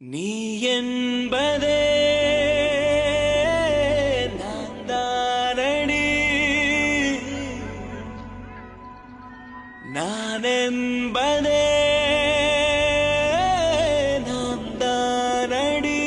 நீ என்பதே நான் தானடி, நான் என்பதே நான் தானடி.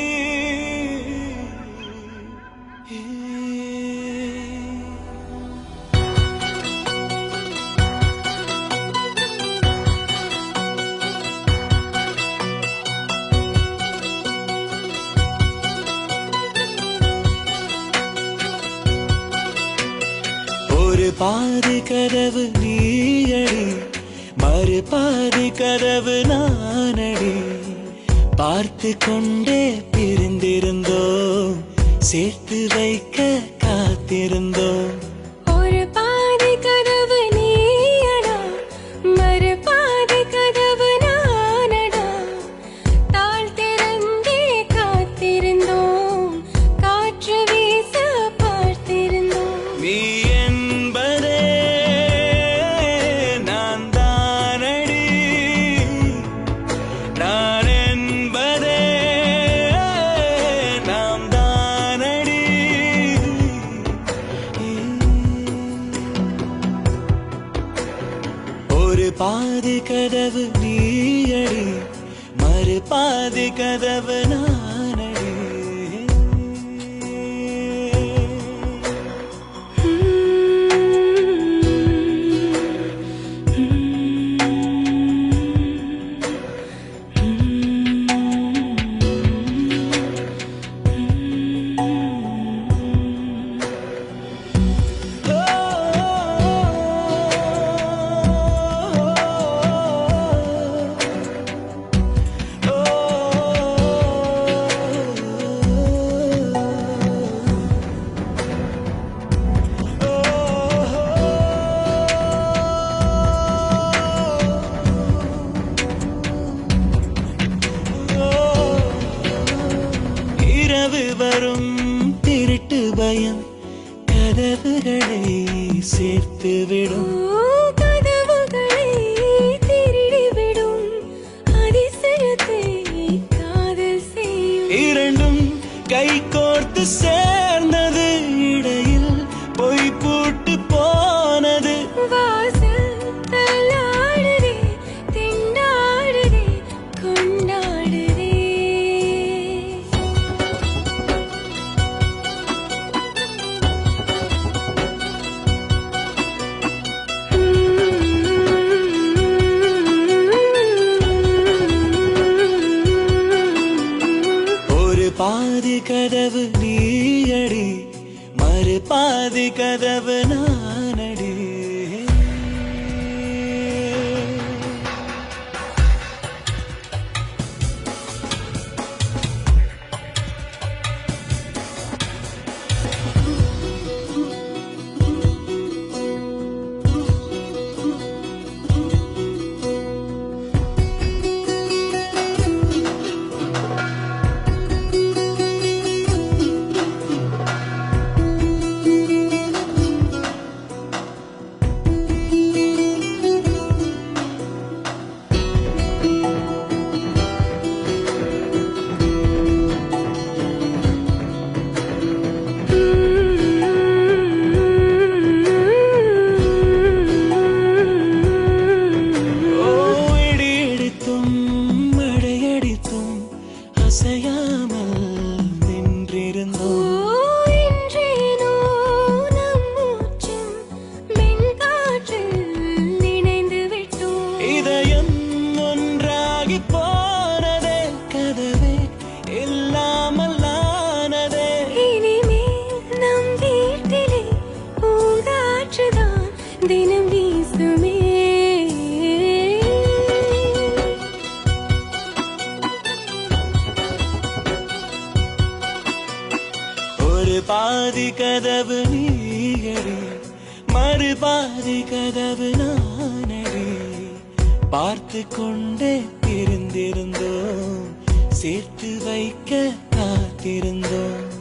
ஒரு பாதி கதவு நீயடி, மறு பாதி கதவு நானடி. பார்த்து கொண்டே பிரிந்திருந்தோம், சேர்த்து வைக்க காத்திருந்தோம். ஒரு பாதி கதவு நீயடா, மறு பாதி கதவு நானடா. தாழ் திறந்தே காத்திருந்தோம், காற்று வீச பார்த்திருந்தோம். நீ என்பதே நான் தானடி, நான் என்பதே நாம் தானடி. ஒரு பாதி கதவு நீயடி, மறு பாதி கதவு நானடி. இரவு வரும் திருட்டு பயம் கதவுகளை சேர்த்துவிடும். கதவுகளை திருடிவிடும், அதிசயத்தை காதல் செய்யும். இரண்டும் கை கோர்த்து சேர்ந்தது, இடையில் பொய் பூட்டு போனது. வாசல் தள்ளாடுதே, திண்டாடுதே, கொண்டாடுதே. ஒரு பாதி கதவு நீயடி, மறு பாதி கதவு நானடி. அசையாமல் நின்றிருந்தோம். இன்றேனோ நம் மூச்சும் மென்காற்றில் நினைந்து விட்டோம். இதயம் ஒன்றாகி போனதே, கதவே இல்லாமல் ஆனதே. இனிமேல் நம் வீட்டிலே பூங்காற்றுதான் தினம் வீசுமே. ஒரு பாதி கதவு நீயடி, மறு பாதி கதவு நானடி. பார்த்து கொண்டே பிரிந்திருந்தோம், சேர்த்து வைக்க காத்திருந்தோம்.